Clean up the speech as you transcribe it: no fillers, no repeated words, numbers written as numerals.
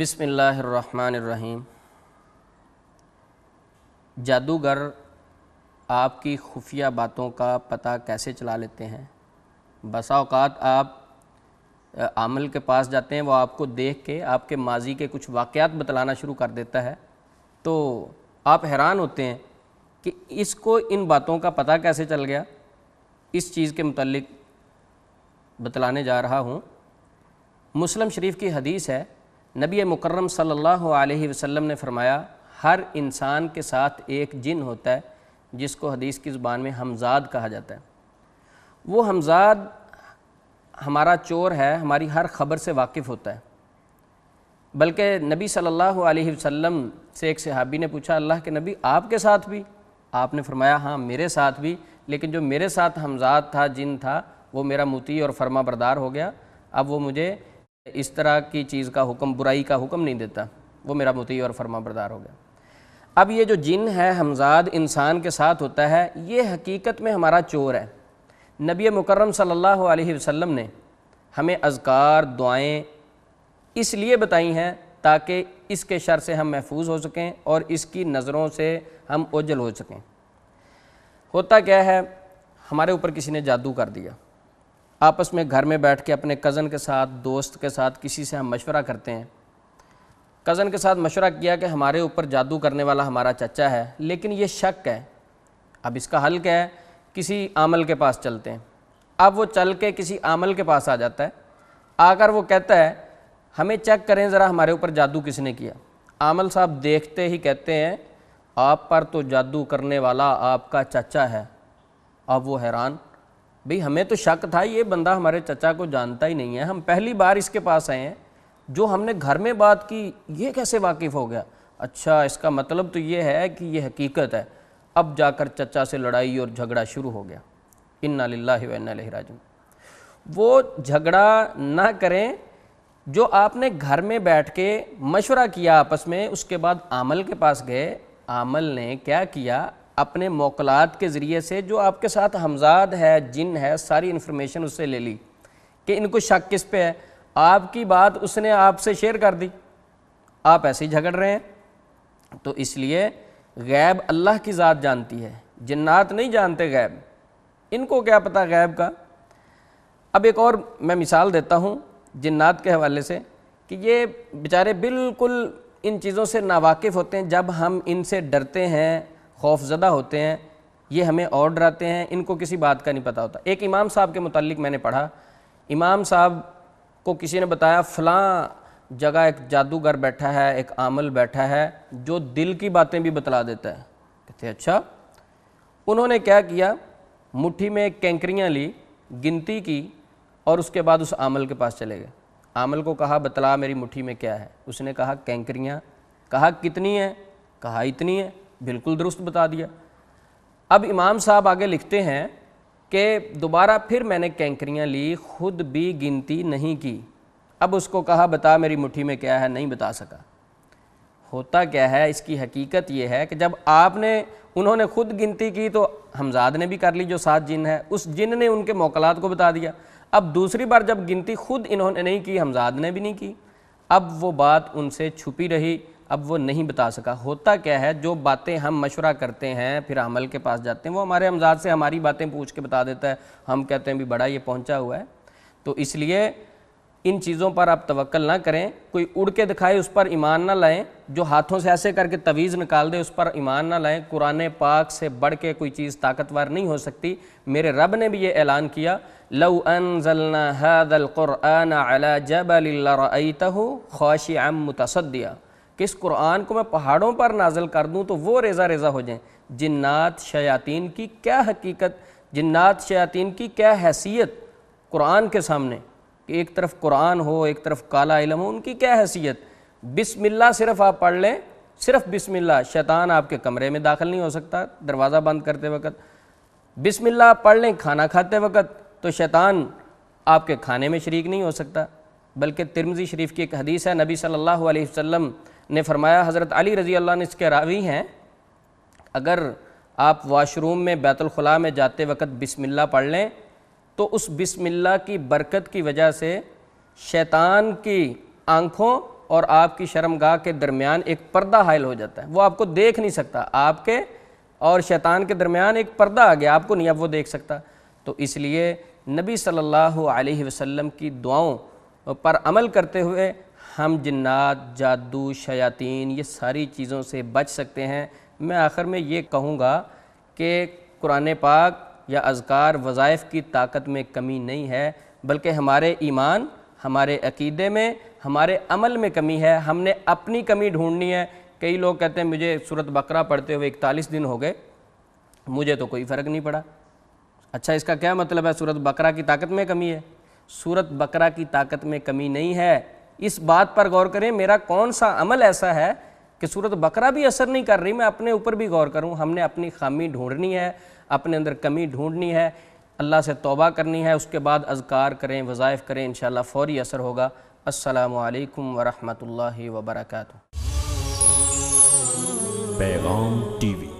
بسم اللہ الرحمن الرحیم۔ جادوگر آپ کی خفیہ باتوں کا پتہ کیسے چلا لیتے ہیں؟ بسا اوقات آپ عامل کے پاس جاتے ہیں، وہ آپ کو دیکھ کے آپ کے ماضی کے کچھ واقعات بتلانا شروع کر دیتا ہے، تو آپ حیران ہوتے ہیں کہ اس کو ان باتوں کا پتہ کیسے چل گیا۔ اس چیز کے متعلق بتلانے جا رہا ہوں۔ مسلم شریف کی حدیث ہے، نبی مکرم صلی اللہ علیہ وسلم نے فرمایا، ہر انسان کے ساتھ ایک جن ہوتا ہے جس کو حدیث کی زبان میں ہمزاد کہا جاتا ہے۔ وہ ہمزاد ہمارا چور ہے، ہماری ہر خبر سے واقف ہوتا ہے۔ بلکہ نبی صلی اللہ علیہ وسلم سے ایک صحابی نے پوچھا، اللہ کے نبی آپ کے ساتھ بھی؟ آپ نے فرمایا ہاں میرے ساتھ بھی، لیکن جو میرے ساتھ ہمزاد تھا، جن تھا، وہ میرا مطیع اور فرما بردار ہو گیا۔ اب وہ مجھے اس طرح کی چیز کا حکم، برائی کا حکم نہیں دیتا، وہ میرا مطیع اور فرما بردار ہو گیا۔ اب یہ جو جن ہے ہمزاد انسان کے ساتھ ہوتا ہے، یہ حقیقت میں ہمارا چور ہے۔ نبی مکرم صلی اللہ علیہ وسلم نے ہمیں اذکار، دعائیں اس لیے بتائی ہیں تاکہ اس کے شر سے ہم محفوظ ہو سکیں اور اس کی نظروں سے ہم اوجل ہو سکیں۔ ہوتا کیا ہے، ہمارے اوپر کسی نے جادو کر دیا۔ آپس میں گھر میں بیٹھ کے اپنے کزن کے ساتھ، دوست کے ساتھ، کسی سے ہم مشورہ کرتے ہیں۔ کزن کے ساتھ مشورہ کیا کہ ہمارے اوپر جادو کرنے والا ہمارا چچا ہے، لیکن یہ شک ہے۔ اب اس کا حل کیا ہے؟ کسی عامل کے پاس چلتے ہیں۔ اب وہ چل کے کسی عامل کے پاس آ جاتا ہے، آ کر وہ کہتا ہے ہمیں چیک کریں ذرا ہمارے اوپر جادو کس نے کیا۔ عامل صاحب دیکھتے ہی کہتے ہیں آپ پر تو جادو کرنے والا آپ کا چچا ہے۔ اب وہ حیران، بھئی ہمیں تو شک تھا یہ بندہ ہمارے چچا کو جانتا ہی نہیں ہے، ہم پہلی بار اس کے پاس آئے ہیں، جو ہم نے گھر میں بات کی یہ کیسے واقف ہو گیا؟ اچھا، اس کا مطلب تو یہ ہے کہ یہ حقیقت ہے۔ اب جا کر چچا سے لڑائی اور جھگڑا شروع ہو گیا۔ انا للہ و انا الیہ راجعون۔ وہ جھگڑا نہ کریں جو آپ نے گھر میں بیٹھ کے مشورہ کیا آپس میں، اس کے بعد عامل کے پاس گئے۔ عامل نے کیا کیا؟ اپنے موکلات کے ذریعے سے جو آپ کے ساتھ ہمزاد ہے، جن ہے، ساری انفارمیشن اس سے لے لی کہ ان کو شک کس پہ ہے۔ آپ کی بات اس نے آپ سے شیئر کر دی، آپ ایسے ہی جھگڑ رہے ہیں۔ تو اس لیے غیب اللہ کی ذات جانتی ہے، جنات نہیں جانتے غیب، ان کو کیا پتہ غیب کا۔ اب ایک اور میں مثال دیتا ہوں جنات کے حوالے سے کہ یہ بیچارے بالکل ان چیزوں سے ناواقف ہوتے ہیں۔ جب ہم ان سے ڈرتے ہیں، خوف زدہ ہوتے ہیں، یہ ہمیں اور ڈراتے ہیں، ان کو کسی بات کا نہیں پتہ ہوتا۔ ایک امام صاحب کے متعلق میں نے پڑھا، امام صاحب کو کسی نے بتایا فلاں جگہ ایک جادوگر بیٹھا ہے، ایک عامل بیٹھا ہے جو دل کی باتیں بھی بتلا دیتا ہے۔ کہتے ہیں اچھا۔ انہوں نے کیا کیا؟ مٹھی میں ایک کینکریاں لی، گنتی کی، اور اس کے بعد اس عامل کے پاس چلے گئے۔ عامل کو کہا بتلا میری مٹھی میں کیا ہے؟ اس نے کہا کینکریاں۔ کہا کتنی ہیں؟ کہا اتنی ہے۔ بالکل درست بتا دیا۔ اب امام صاحب آگے لکھتے ہیں کہ دوبارہ پھر میں نے کینکریاں لی، خود بھی گنتی نہیں کی۔ اب اس کو کہا بتا میری مٹھی میں کیا ہے؟ نہیں بتا سکا۔ ہوتا کیا ہے، اس کی حقیقت یہ ہے کہ جب انہوں نے خود گنتی کی تو ہمزاد نے بھی کر لی جو 7 جن ہے، اس جن نے ان کے موکلات کو بتا دیا۔ اب دوسری بار جب گنتی خود انہوں نے نہیں کی، ہمزاد نے بھی نہیں کی، اب وہ بات ان سے چھپی رہی، اب وہ نہیں بتا سکا۔ ہوتا کیا ہے، جو باتیں ہم مشورہ کرتے ہیں پھر عمل کے پاس جاتے ہیں، وہ ہمارے ہمزاد سے ہماری باتیں پوچھ کے بتا دیتا ہے، ہم کہتے ہیں بھی بڑا یہ پہنچا ہوا ہے۔ تو اس لیے ان چیزوں پر آپ توکل نہ کریں۔ کوئی اڑ کے دکھائے اس پر ایمان نہ لائیں، جو ہاتھوں سے ایسے کر کے تعویذ نکال دے اس پر ایمان نہ لائیں۔ قرآن پاک سے بڑھ کے کوئی چیز طاقتور نہیں ہو سکتی۔ میرے رب نے بھی یہ اعلان کیا، لو انزلنا هذا القرآن على جبل لرأيته خاشعا متصدعا، کہ اس قرآن کو میں پہاڑوں پر نازل کر دوں تو وہ ریزہ ریزہ ہو جائیں۔ جنات شیاطین کی کیا حقیقت، جنات شیاطین کی کیا حیثیت قرآن کے سامنے، کہ ایک طرف قرآن ہو ایک طرف کالا علم ہو، ان کی کیا حیثیت۔ بسم اللہ صرف آپ پڑھ لیں، صرف بسم اللہ، شیطان آپ کے کمرے میں داخل نہیں ہو سکتا دروازہ بند کرتے وقت۔ بسم اللہ آپ پڑھ لیں کھانا کھاتے وقت تو شیطان آپ کے کھانے میں شریک نہیں ہو سکتا۔ بلکہ ترمذی شریف کی ایک حدیث ہے، نبی صلی اللہ علیہ وسلم نے فرمایا، حضرت علی رضی اللہ عنہ اس کے راوی ہیں، اگر آپ واش روم میں بیت الخلاء میں جاتے وقت بسم اللہ پڑھ لیں تو اس بسم اللہ کی برکت کی وجہ سے شیطان کی آنکھوں اور آپ کی شرمگاہ کے درمیان ایک پردہ حائل ہو جاتا ہے، وہ آپ کو دیکھ نہیں سکتا، آپ کے اور شیطان کے درمیان ایک پردہ آ گیا، آپ کو نہیں اب وہ دیکھ سکتا۔ تو اس لیے نبی صلی اللہ علیہ وسلم کی دعاؤں پر عمل کرتے ہوئے ہم جنات، جادو، شیاطین یہ ساری چیزوں سے بچ سکتے ہیں۔ میں آخر میں یہ کہوں گا کہ قرآن پاک یا اذکار وظائف کی طاقت میں کمی نہیں ہے، بلکہ ہمارے ایمان، ہمارے عقیدے میں، ہمارے عمل میں کمی ہے۔ ہم نے اپنی کمی ڈھونڈنی ہے۔ کئی لوگ کہتے ہیں مجھے سورۃ بقرہ پڑھتے ہوئے 41 دن ہو گئے، مجھے تو کوئی فرق نہیں پڑا۔ اچھا، اس کا کیا مطلب ہے سورۃ بقرہ کی طاقت میں کمی ہے؟ سورۃ بقرہ کی طاقت میں کمی نہیں ہے۔ اس بات پر غور کریں میرا کون سا عمل ایسا ہے کہ سورۃ بقرہ بھی اثر نہیں کر رہی، میں اپنے اوپر بھی غور کروں۔ ہم نے اپنی خامی ڈھونڈنی ہے، اپنے اندر کمی ڈھونڈنی ہے، اللہ سے توبہ کرنی ہے، اس کے بعد اذکار کریں، وظائف کریں، انشاءاللہ فوری اثر ہوگا۔ السلام علیکم ورحمۃ اللہ وبرکاتہ۔ پیغام ٹی وی